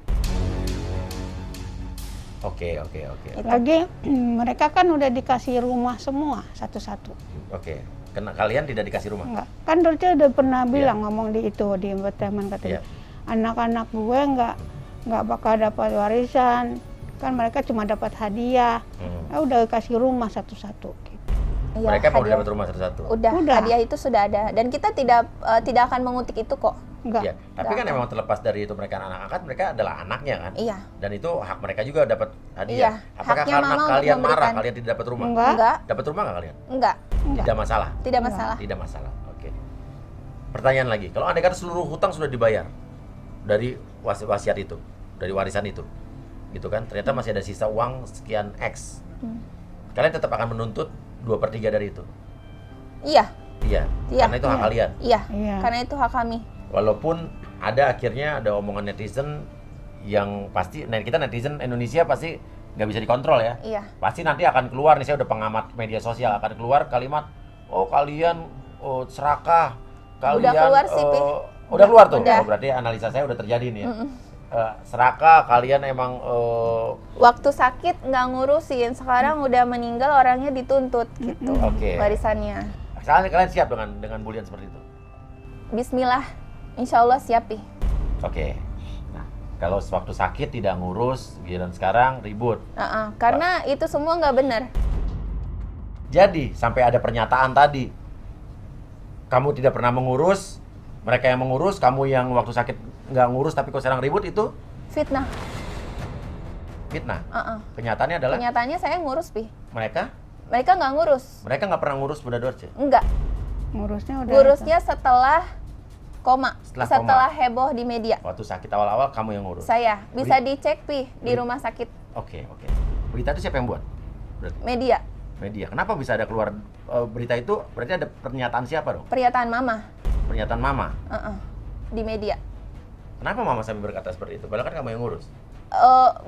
Oke. Lagi mereka kan udah dikasih rumah semua satu-satu. Oke. Karena kalian tidak dikasih rumah? Enggak. Kan Dorce udah pernah bilang ngomong di entertainment katanya. Anak-anak gue nggak bakal dapat warisan. Kan mereka cuma dapat hadiah. Nah, udah kasih rumah satu-satu. Gitu. Iya, Mereka mau hadiah. dapat rumah satu-satu? Udah, hadiah itu sudah ada. Dan kita tidak akan mengutik itu kok. Enggak. Ya, tapi kan emang terlepas dari itu mereka anak angkat, mereka adalah anaknya kan? Iya. Dan itu hak mereka juga dapat Iya, hadiah. Apakah haknya karena mama untuk kalian marah memberikan. kalian tidak dapat rumah? Enggak. Dapat rumah nggak kalian? Enggak, Tidak masalah. tidak masalah. Tidak masalah. Oke. Pertanyaan lagi, kalau andai kata seluruh hutang sudah dibayar dari wasiat itu, dari warisan itu, gitu kan? Ternyata masih ada sisa uang sekian X. Kalian tetap akan menuntut 2/3 dari itu. Iya, Iya. Iya. Karena itu hak kalian. iya. Iya. Karena itu hak kami. Walaupun akhirnya ada omongan netizen yang pasti, kita netizen Indonesia pasti nggak bisa dikontrol ya. Iya. Pasti nanti akan keluar nih, saya udah pengamat media sosial, akan keluar kalimat, oh kalian serakah, kalian Udah keluar sih, Pi. udah keluar tuh. Udah. Oh, berarti analisa saya udah terjadi nih ya. Serakah, kalian emang Waktu sakit nggak ngurusin, sekarang udah meninggal orangnya dituntut gitu. Oke. Warisannya. Sekarang kalian siap dengan bulian seperti itu? Bismillah, insya Allah siap, Pi. Oke. Nah, kalau sewaktu sakit tidak ngurus, giliran sekarang ribut. Karena itu semua nggak benar. Jadi sampai ada pernyataan tadi, kamu tidak pernah mengurus, mereka yang mengurus, kamu yang waktu sakit nggak ngurus tapi kok sekarang ribut, itu Fitnah. fitnah. Kenyataannya adalah Kenyataannya saya ngurus, Pi. mereka Mereka nggak ngurus. nggak pernah ngurus Bunda Dorce. Enggak. Ngurusnya udah. Ngurusnya setelah koma. Setelah Heboh di media. Waktu sakit awal-awal kamu yang ngurus. Saya bisa dicek, Pi, di rumah sakit Oke. Berita itu siapa yang buat? Berarti media. media. Kenapa bisa ada keluar berita itu? Berarti ada pernyataan siapa dong? Pernyataan mama. Pernyataan mama. Di media. Kenapa mama sampai berkata seperti itu? Padahal kan kamu yang ngurus.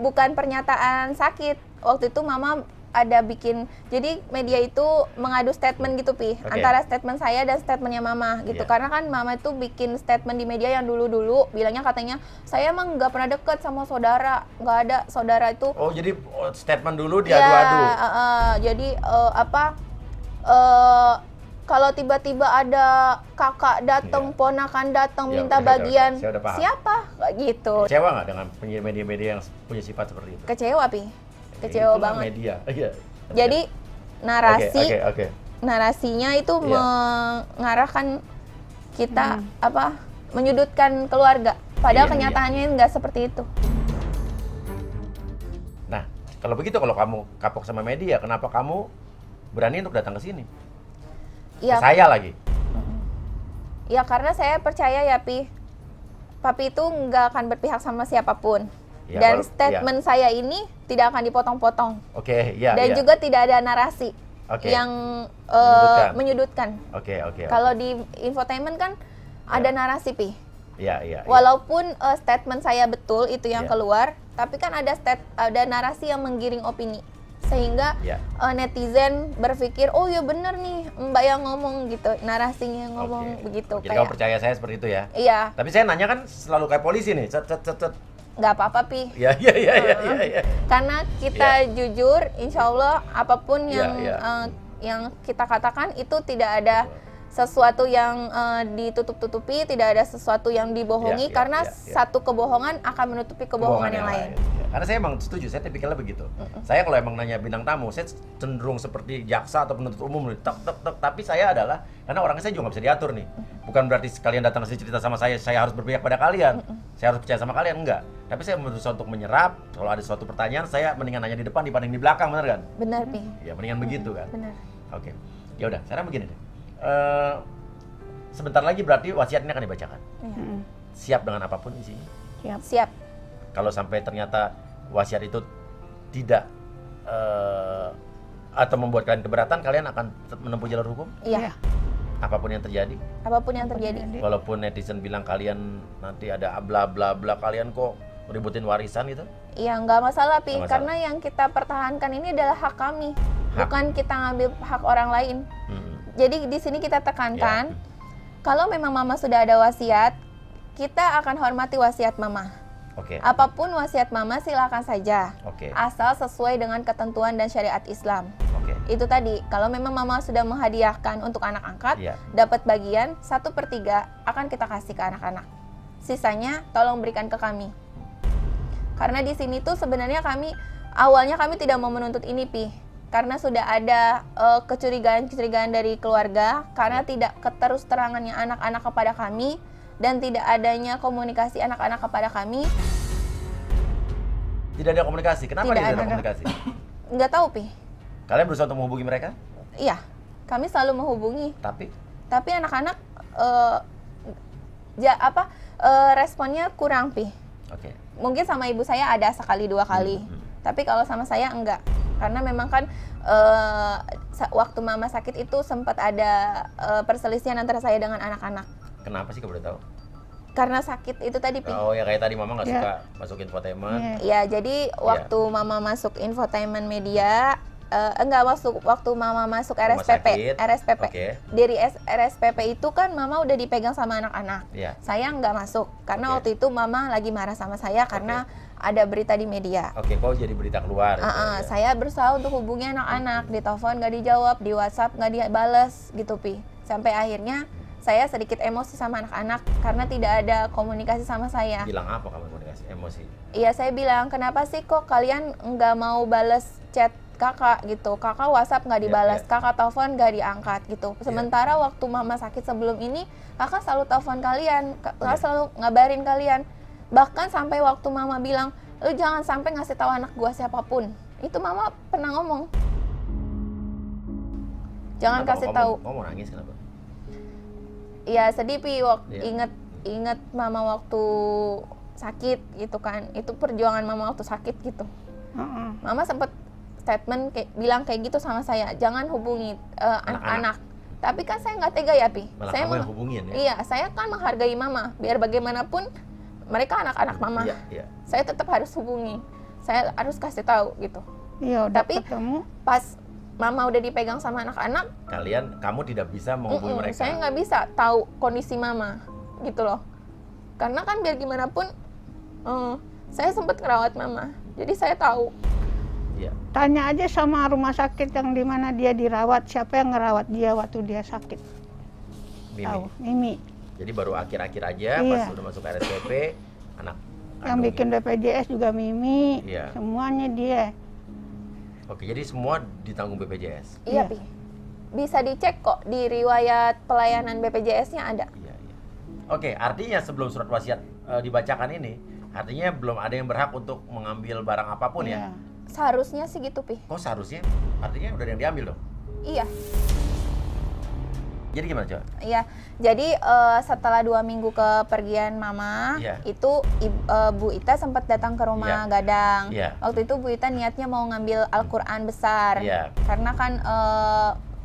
Bukan pernyataan sakit. Waktu itu mama ada bikin, jadi media itu mengadu statement gitu, Pi, antara statement saya dan statementnya mama gitu. Karena kan mama itu bikin statement di media yang dulu-dulu bilangnya katanya saya emang nggak pernah deket sama saudara, nggak ada saudara itu. Oh, jadi statement dulu diadu-adu. Jadi kalau tiba-tiba ada kakak datang, ponakan datang minta bagian, saya udah paham. siapa gitu. Kecewa nggak dengan media-media yang punya sifat seperti itu? Kecewa, Pi. Kecewa Itulah banget. Media. Iya. Jadi narasi, Oke. narasinya itu mengarahkan kita menyudutkan keluarga. Padahal kenyataannya nggak seperti itu. Nah, kalau begitu, kalau kamu kapok sama media, kenapa kamu berani untuk datang ke sini? Iya. Ke saya lagi. Ya karena saya percaya ya, Pi. Papi itu nggak akan berpihak sama siapapun. Ya, Dan statement saya ini tidak akan dipotong-potong. Oke, ya. Dan juga tidak ada narasi yang menyudutkan. Oke. Kalau di infotainment kan ada narasi, Pi. Iya. Walaupun statement saya betul itu yang keluar, tapi kan ada narasi yang menggiring opini. Sehingga netizen berpikir, oh ya bener nih Mbak yang ngomong gitu, narasinya ngomong begitu. Jadi kamu percaya saya seperti itu ya? Iya. Tapi saya nanya kan selalu kayak polisi nih, cet. Nggak apa-apa, Pi. Iya. Karena kita jujur, insya Allah apapun yang kita katakan itu tidak ada sesuatu yang ditutup-tutupi, tidak ada sesuatu yang dibohongi, karena satu kebohongan akan menutupi kebohongan yang lain. Karena saya emang setuju, saya tipikalnya begitu. Saya kalau emang nanya bintang tamu, saya cenderung seperti jaksa atau penuntut umum, tek. Tapi saya adalah, karena orangnya saya juga nggak bisa diatur nih. Bukan berarti kalian datang ke sini cerita sama saya harus berpihak pada kalian. Saya harus percaya sama kalian, enggak. Tapi saya berusaha untuk menyerap. Kalau ada suatu pertanyaan, saya mendingan nanya di depan dibanding di belakang, benar kan? Benar, Pi. Ya, mendingan begitu kan? Benar. Oke. Ya udah, sekarang begini deh. Sebentar lagi berarti wasiat ini akan dibacakan. Siap dengan apapun isinya? Siap. Kalau sampai ternyata wasiat itu tidak atau membuat kalian keberatan, kalian akan menempuh jalur hukum? Iya. Apapun yang terjadi? Apapun yang terjadi. Walaupun netizen bilang kalian nanti ada bla bla bla, kalian kok ributin warisan gitu? Iya, nggak masalah, Pi. Nggak masalah. Karena yang kita pertahankan ini adalah hak kami. Bukan kita ngambil hak orang lain. Jadi di sini kita tekankan, Kalau memang mama sudah ada wasiat, kita akan hormati wasiat mama. Oke. Apapun wasiat mama silakan saja. Oke. Asal sesuai dengan ketentuan dan syariat Islam. Oke. Itu tadi, kalau memang mama sudah menghadiahkan untuk anak angkat, Iya. dapat bagian 1/3 akan kita kasih ke anak-anak. Sisanya tolong berikan ke kami. Karena di sini tuh sebenarnya awalnya kami tidak mau menuntut ini, Pi. Karena sudah ada kecurigaan-kecurigaan dari keluarga, karena tidak keterus terangannya anak-anak kepada kami, dan tidak adanya komunikasi anak-anak kepada kami. Tidak ada komunikasi. Kenapa Tidak tidak ada ada. komunikasi? Nggak tahu, Pi. Kalian berusaha untuk menghubungi mereka, Iya, kami selalu menghubungi. tapi Anak-anak responnya kurang, Pi. oke. Mungkin sama ibu saya ada sekali 2 kali, tapi kalau sama saya enggak. Karena memang kan waktu mama sakit itu sempat ada perselisihan antara saya dengan anak-anak. Kenapa sih kalau boleh tahu? Karena sakit itu tadi, Pi. Oh ya kayak tadi mama nggak Iya. suka masuk infotainment. Ya, jadi waktu mama masuk infotainment media, waktu mama masuk Rumah sakit. RSPP. Oke. Dari RSPP itu kan mama udah dipegang sama anak-anak. Iya. Saya nggak masuk karena Oke. waktu itu mama lagi marah sama saya karena ada berita di media. Oke, kok jadi berita keluar? gitu ya. Saya berusaha untuk hubungi anak-anak, di telepon nggak dijawab, di WhatsApp nggak dibales gitu, Pi. Sampai akhirnya saya sedikit emosi sama anak-anak karena tidak ada komunikasi sama saya. Bilang apa kamu komunikasi? Emosi. Iya, saya bilang, kenapa sih kok kalian nggak mau bales chat kakak gitu? Kakak WhatsApp nggak dibalas, Iya. kakak telepon nggak diangkat gitu. Sementara waktu mama sakit sebelum ini, kakak selalu telepon kalian, kakak selalu ngabarin kalian. Bahkan sampai waktu mama bilang, lu jangan sampai ngasih tahu anak gua siapapun. Itu mama pernah ngomong. Jangan Kenapa kasih kamu- tahu. Kamu mau nangis kenapa? Ya sedih, Pi, Iya. inget mama waktu sakit gitu kan. Itu perjuangan mama waktu sakit gitu. Heeh. Mama sempat statement bilang kayak gitu sama saya, jangan hubungi anak-anak. Tapi kan saya nggak tega ya, Pi. Malah Saya kamu yang hubungin ya? Iya, saya kan menghargai mama. Biar bagaimanapun mereka anak-anak mama. Iya, iya. Saya tetap harus hubungi. Saya harus kasih tahu gitu. Iya, udah Tapi ketemu. pas mama udah dipegang sama anak-anak, Kamu tidak bisa menghubungi mereka. saya nggak bisa tahu kondisi mama gitu loh. Karena kan biar gimana pun saya sempat ngerawat mama. Jadi saya tahu. Iya. Tanya aja sama rumah sakit yang di mana dia dirawat, siapa yang ngerawat dia waktu dia sakit. Mimi. Tahu, Mimi. Jadi baru akhir-akhir aja Iya. pas udah masuk RSPP, anak Yang bikin BPJS juga Mimi. Iya. Semuanya dia. Oke, jadi semua ditanggung BPJS. Iya, Iya. Pi. Bisa dicek kok di riwayat pelayanan BPJS-nya ada. Iya, iya. Oke, artinya sebelum surat wasiat dibacakan ini, artinya belum ada yang berhak untuk mengambil barang apapun ya. Iya. Seharusnya sih gitu, Pi. Kok seharusnya? Artinya udah ada yang diambil dong. Iya. Jadi gimana, coba? Iya, jadi setelah 2 minggu kepergian mama, Iya. itu Bu Ita sempat datang ke rumah Iya. Gadang. Iya. Waktu itu Bu Ita niatnya mau ngambil Al-Quran besar, Iya. karena kan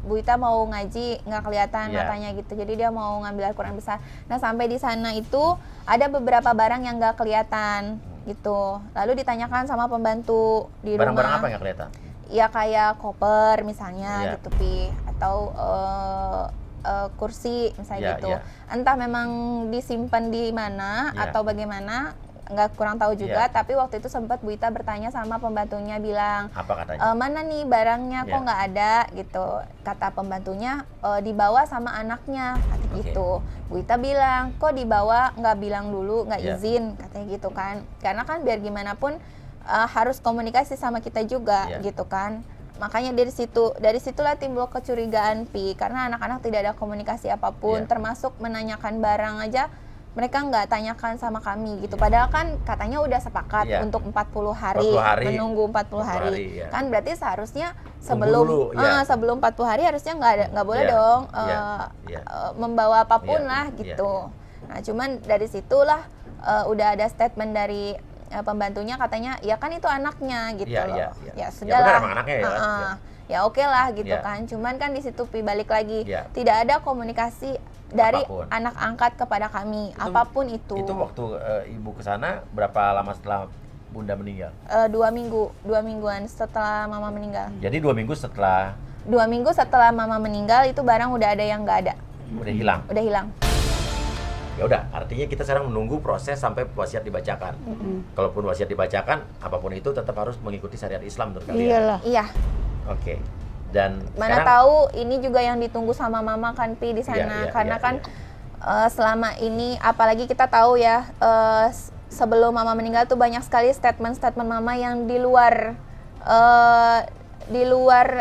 Bu Ita mau ngaji nggak kelihatan Iya. matanya gitu, jadi dia mau ngambil Al-Quran besar. Nah sampai di sana itu ada beberapa barang yang nggak kelihatan gitu. Lalu ditanyakan sama pembantu di Barang-barang rumah. apa yang nggak kelihatan? Ya kayak koper misalnya Iya. gitu, Pi, atau kursi misalnya Iya, gitu. iya. Entah memang disimpan di mana Iya. atau bagaimana, nggak kurang tahu juga. Iya. Tapi waktu itu sempat Bu Ita bertanya sama pembantunya, bilang Apa katanya? mana nih barangnya kok Iya. nggak ada gitu. Kata pembantunya dibawa sama anaknya, kata Oke. gitu. Bu Ita bilang kok dibawa, nggak bilang dulu, nggak Iya. izin, katanya gitu kan. Karena kan biar gimana pun harus komunikasi sama kita juga Iya. gitu kan. Makanya dari situlah timbul kecurigaan, Pi, karena anak-anak tidak ada komunikasi apapun, Iya. termasuk menanyakan barang aja mereka nggak tanyakan sama kami gitu. Iya. Padahal kan katanya udah sepakat Iya. untuk 40 hari, 40 hari. menunggu 40 hari. iya. Kan berarti seharusnya Tunggu dulu, iya. sebelum 40 hari harusnya nggak boleh Iya. dong Iya. Iya. membawa apapun Iya. lah Iya. gitu. Nah cuman dari situlah udah ada statement dari pembantunya, katanya ya kan itu anaknya gitu Iya, loh. iya, iya. Ya Ya sudahlah. benar, emang anaknya ya, Heeh. iya. Ya oke lah gitu Iya. kan. Cuman kan di situ, Pi, balik lagi Iya. tidak ada komunikasi dari Apapun. anak angkat kepada kami, apapun itu. Itu waktu ibu kesana berapa lama setelah bunda meninggal? 2 mingguan setelah mama meninggal. Jadi 2 minggu setelah 2 minggu setelah mama meninggal itu barang udah ada yang nggak ada, udah hilang. udah hilang. Ya udah, artinya kita sekarang menunggu proses sampai wasiat dibacakan. Kalaupun wasiat dibacakan, apapun itu tetap harus mengikuti syariat Islam menurut kalian. Iyalah. Iya. Oke. Dan Mana sekarang tahu ini juga yang ditunggu sama mama kan Pi di sana, Iya, karena iya, kan iya. selama ini apalagi kita tahu ya sebelum mama meninggal tuh banyak sekali statement-statement mama yang di luar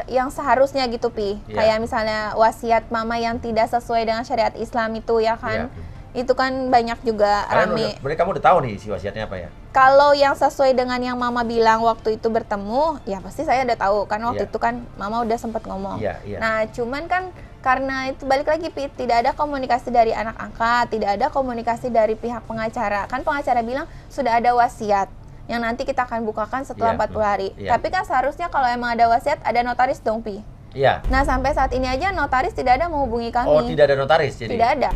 yang seharusnya gitu Pi. Iya. Kayak misalnya wasiat mama yang tidak sesuai dengan syariat Islam itu ya kan. Iya. Itu kan banyak juga rame. Berarti kamu udah tahu nih isi wasiatnya apa ya? Kalau yang sesuai dengan yang mama bilang waktu itu bertemu, ya pasti saya udah tahu kan waktu Iya. itu kan mama udah sempat ngomong. Iya, iya. Nah, cuman kan karena itu balik lagi Pi, tidak ada komunikasi dari anak angkat, tidak ada komunikasi dari pihak pengacara. Kan pengacara bilang sudah ada wasiat yang nanti kita akan bukakan setelah Iya, 40 hari. iya. Tapi kan seharusnya kalau emang ada wasiat ada notaris dong Pi. Iya. Nah, sampai saat ini aja notaris tidak ada menghubungi kami. Oh, tidak ada notaris jadi. Tidak ada.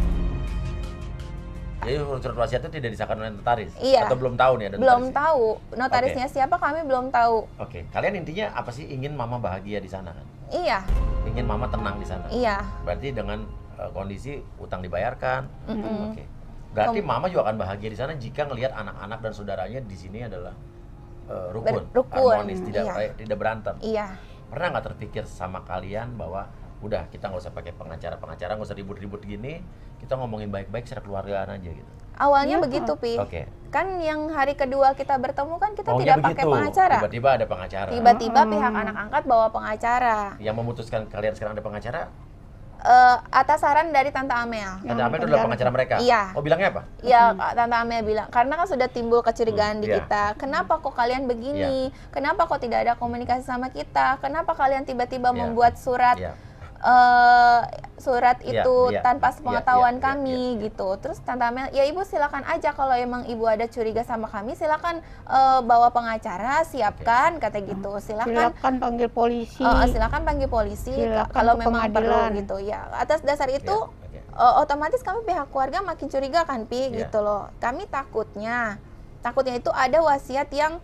Jadi surat wasiat itu tidak disahkan oleh notaris. Iya. Atau belum tahu nih ada Belum notaris. tahu notarisnya siapa, kami belum tahu. Oke. Kalian intinya apa sih? Ingin mama bahagia di sana kan? Iya, Ingin mama tenang di sana. iya. Berarti dengan kondisi utang dibayarkan. Mm-mm. Oke. Berarti mama juga akan bahagia di sana jika ngelihat anak-anak dan saudaranya di sini adalah rukun, Rukun, harmonis, tidak iya. tidak berantem. Iya. Pernah nggak terpikir sama kalian bahwa udah kita nggak usah pakai pengacara, nggak usah ribut-ribut gini, kita ngomongin baik-baik secara keluargaan aja gitu. Awalnya Iya. begitu Pi. Oke. Kan yang hari kedua kita bertemu kan kita Maunya tidak pakai begitu. pengacara. Tiba-tiba ada pengacara. Tiba-tiba pihak anak angkat bawa pengacara. Yang memutuskan kalian sekarang ada pengacara, Atas saran dari Tante Amel. Tante Amel itu adalah pengacara mereka. Iya. Oh, bilangnya apa? Ya, Tante Amel bilang, karena kan sudah timbul kecurigaan di Iya. kita. Kenapa kok kalian begini? Kenapa kok tidak ada komunikasi sama kita? Kenapa kalian tiba-tiba Iya. membuat surat Iya. surat Iya, itu iya, tanpa iya, sepengetahuan iya, kami iya, iya. gitu. Terus Tante Amel, ya ibu silakan aja kalau emang ibu ada curiga sama kami, silakan bawa pengacara, siapkan kata gitu. Silakan Silakan panggil polisi. silakan panggil polisi Silakan kalau ke memang perlu pengadilan. gitu ya. Atas dasar itu Iya, oke. otomatis kami pihak keluarga makin curiga kan Pi Iya. gitu loh. Kami takutnya itu ada wasiat yang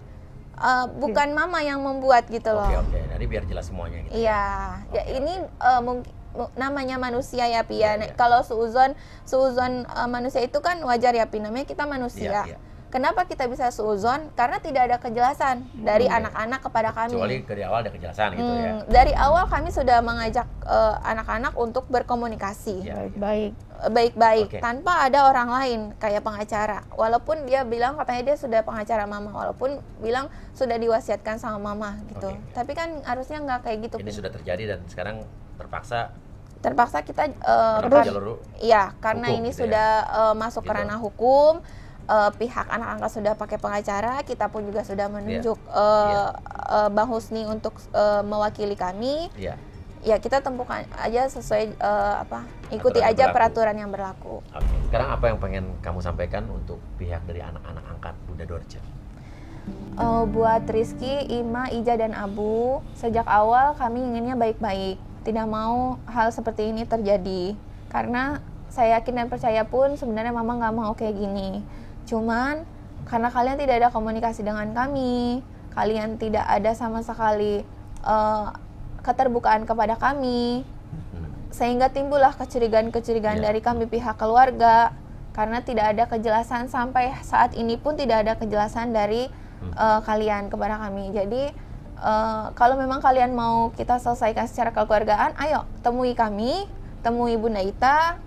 bukan mama yang membuat gitu loh. Oke. Jadi biar jelas semuanya gitu. Iya, ya Oke, ini namanya manusia ya Pi Iya, ya. iya. Kalau suuzon manusia itu kan wajar ya Pi, namanya kita manusia. Iya, iya. Kenapa kita bisa suuzon? Karena tidak ada kejelasan dari Oke. anak-anak kepada kami. Kecuali dari awal ada kejelasan gitu ya. Dari awal kami sudah mengajak anak-anak untuk berkomunikasi Iya. Baik-baik. baik-baik Oke. tanpa ada orang lain kayak pengacara. Walaupun dia bilang katanya dia sudah pengacara mama, walaupun bilang sudah diwasiatkan sama mama gitu. Oke. Tapi kan harusnya nggak kayak gitu. Ini Pi. sudah terjadi dan sekarang Terpaksa kita menempuh jalur iya, karena hukum ini gitu ya. sudah masuk ke Gitu. ranah hukum. Pihak anak angkat sudah pakai pengacara, kita pun juga sudah menunjuk Bang Husni untuk mewakili kami. Iya. Ya kita tempuhkan aja sesuai ikuti Aturan yang aja berlaku. peraturan yang berlaku. Oke. Sekarang apa yang pengen kamu sampaikan untuk pihak dari anak-anak angkat Bunda Dorce? Buat Rizky, Ima, Ija, dan Abu, sejak awal kami inginnya baik-baik. Tidak mau hal seperti ini terjadi. Karena saya yakin dan percaya pun sebenarnya mama nggak mau kayak gini. Cuman karena kalian tidak ada komunikasi dengan kami, kalian tidak ada sama sekali keterbukaan kepada kami, sehingga timbullah kecurigaan-kecurigaan Iya. dari kami pihak keluarga. Karena tidak ada kejelasan sampai saat ini pun tidak ada kejelasan dari kalian kepada kami. Jadi kalau memang kalian mau kita selesaikan secara kekeluargaan, ayo temui kami, temui Bunda Ita,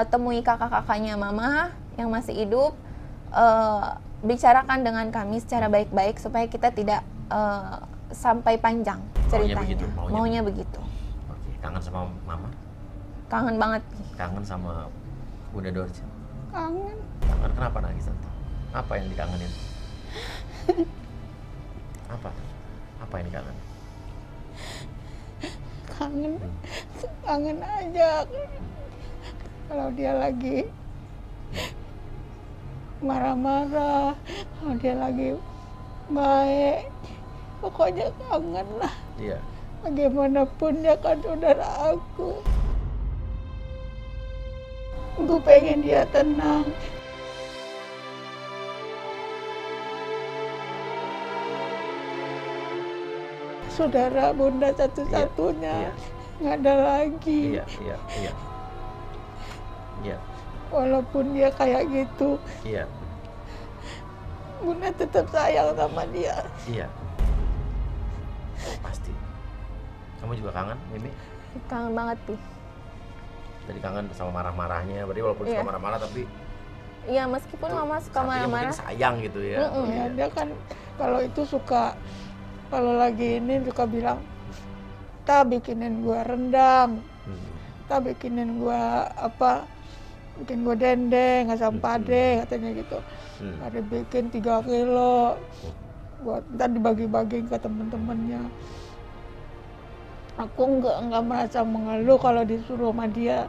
temui kakak-kakaknya mama yang masih hidup, bicarakan dengan kami secara baik-baik supaya kita tidak sampai panjang ceritanya. begitu, maunya begitu. Oke. Kangen sama mama? Kangen banget. Kangen sama Bunda Dorce? Kangen. Kangen kenapa nangis Tante? Apa yang dikangenin? Apa yang dikangenin? Kangen. Kangen aja. Kalau dia lagi marah-marah, kalau dia lagi baik, pokoknya kangen lah. Iya. Bagaimanapun dia kan saudara aku. Gue pengen dia tenang. Saudara bunda satu-satunya, Iya. nggak ada lagi. Iya. Walaupun dia kayak gitu, Iya, Bunda tetap sayang sama dia. iya. Pasti. Kamu juga kangen, Mimi? Kangen banget, Pi. Jadi kangen sama marah-marahnya. Berarti walaupun Iya. suka marah-marah tapi Iya, meskipun itu mama suka artinya mungkin marah-marah. sayang gitu ya. Mm-mm. Ya, dia kan kalau itu suka, kalau lagi ini suka bilang, "Ta bikinin gua rendang, Hmm. ta bikinin gua apa, bikin gua dendeng, asam pade," katanya gitu. Hmm. Ada bikin 3 kilo, buat ntar dibagi-bagiin ke temen-temennya. Aku nggak merasa mengeluh kalau disuruh sama dia.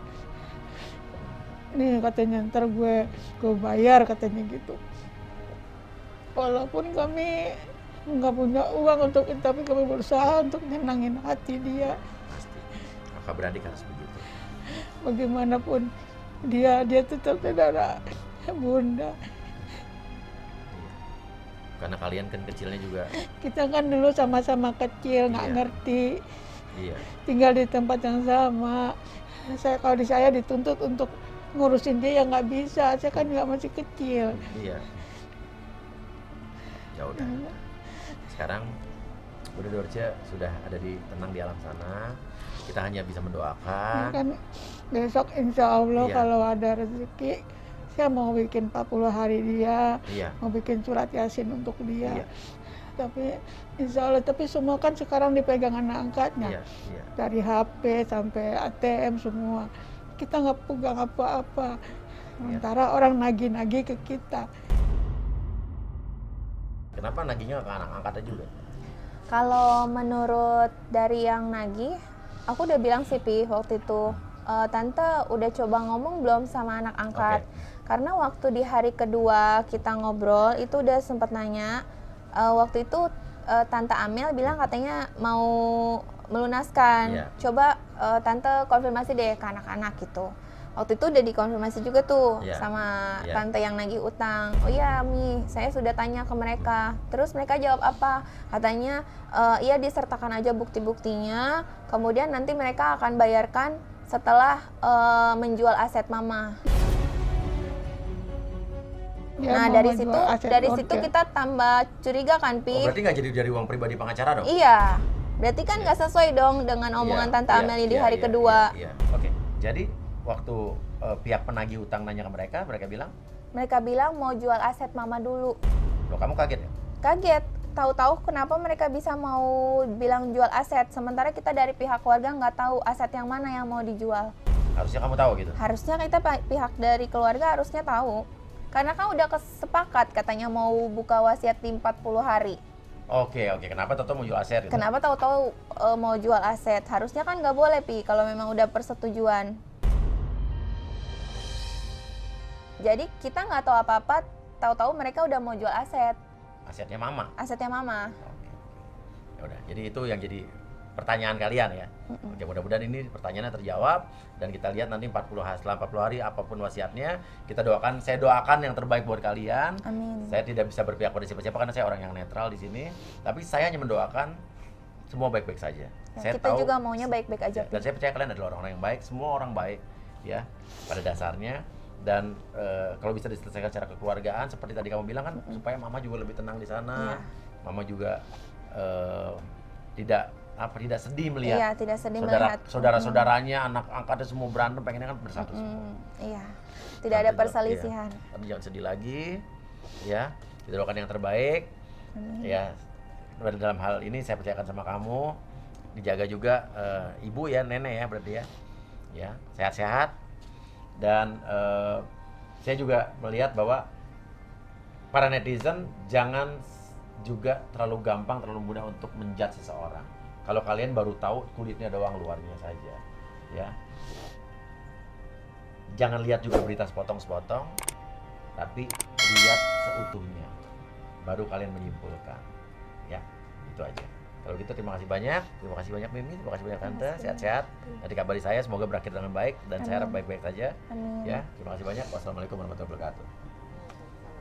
Nih katanya ntar gue bayar katanya gitu. Walaupun kami nggak punya uang untuk itu, tapi kami berusaha untuk nyenangin hati dia. Pasti. Kakak beradik harus begitu. Bagaimanapun dia tetap saudara Bunda. Karena kalian kan kecilnya juga. Kita kan dulu sama-sama kecil, nggak Iya. ngerti, Iya. tinggal di tempat yang sama. Kalau di saya dituntut untuk ngurusin dia, ya nggak bisa. Saya kan juga masih kecil. Iya. Ya udah. Sekarang Bunda Dorce sudah ada tenang di alam sana. Kita hanya bisa mendoakan. Kan besok insya Allah Iya. kalau ada rezeki, saya mau bikin 40 hari dia, Iya. mau bikin surat yasin untuk dia. Iya. Tapi insya Allah, tapi semua kan sekarang dipegang anak angkatnya. Iya. Iya. Dari HP sampai ATM semua. Kita nggak pegang apa-apa. Sementara orang nagih-nagih ke kita. Kenapa nagihnya ke anak angkatnya juga? Kalau menurut dari yang nagih, aku udah bilang sih, Pi, waktu itu, Tante udah coba ngomong belum sama anak angkat? Karena waktu di hari kedua kita ngobrol, itu udah sempat nanya, waktu itu Tante Amel bilang katanya mau melunaskan. Iya. Coba Tante konfirmasi deh ke anak-anak gitu. Waktu itu udah dikonfirmasi juga tuh Iya. sama Iya. tante yang nagih utang. Oh iya, Mi, saya sudah tanya ke mereka. Terus mereka jawab apa? Katanya, iya disertakan aja bukti-buktinya. Kemudian nanti mereka akan bayarkan setelah menjual aset Mama. Dia Nah mau dari menjual situ, aset dari Dorce. situ kita tambah curiga kan, Pi? Oh, berarti nggak jadi dari uang pribadi pengacara dong? Iya. Berarti kan nggak sesuai dong dengan omongan Iya, Tante iya, Amelie di iya, hari iya, kedua. Iya, iya. Oke. Jadi waktu pihak penagih utang nanya ke mereka bilang, Mereka bilang mau jual aset Mama dulu. loh kamu kaget ya? Kaget, tahu-tahu kenapa mereka bisa mau bilang jual aset, sementara kita dari pihak keluarga nggak tahu aset yang mana yang mau dijual. Harusnya kamu tahu gitu. Harusnya kita pihak dari keluarga harusnya tahu, karena kan udah kesepakat katanya mau buka wasiat di 40 hari. Oke, kenapa Toto mau jual aset gitu? Kenapa tahu-tahu mau jual aset? Harusnya kan nggak boleh, Pi, kalau memang udah persetujuan. Jadi kita nggak tahu apa-apa, tahu-tahu mereka udah mau jual aset, Asetnya mama. asetnya Mama. Oke. Ya udah, jadi itu yang jadi pertanyaan kalian ya. Oke, mudah-mudahan ini pertanyaannya terjawab dan kita lihat nanti 40 hari, setelah 40 hari apapun wasiatnya, kita doakan, saya doakan yang terbaik buat kalian. Amin. Saya tidak bisa berpihak pada siapa-siapa karena saya orang yang netral di sini, tapi saya hanya mendoakan semua baik-baik saja. Ya, Saya kita tahu juga maunya baik-baik aja, dan Pi. saya percaya kalian adalah orang-orang yang baik, semua orang baik ya pada dasarnya. Dan kalau bisa diselesaikan secara kekeluargaan seperti tadi kamu bilang kan, supaya mama juga lebih tenang di sana. Iya. Mama juga tidak sedih melihat Iya, tidak sedih melihat. saudara-saudaranya, anak angkatnya semua berantem, pengennya kan bersatu semua. Iya, tidak ada perselisihan. Iya. Tapi jangan sedih lagi, ya. Kita doakan yang terbaik, ya. Dalam hal ini saya percayakan sama kamu, dijaga juga ibu ya, nenek ya berarti ya, sehat-sehat. Dan saya juga melihat bahwa para netizen jangan juga terlalu gampang, terlalu mudah untuk menjudge seseorang. Kalau kalian baru tahu kulitnya doang, luarnya saja, ya. Jangan lihat juga berita sepotong-sepotong, tapi lihat seutuhnya. Baru kalian menyimpulkan, ya. Itu aja. Kalau gitu terima kasih banyak Mimi, terima kasih banyak Tante, sehat-sehat. Nanti kabari saya, semoga berakhir dengan baik dan saya harap baik-baik saja. Amin. Ya, terima kasih banyak. Wassalamualaikum warahmatullahi wabarakatuh.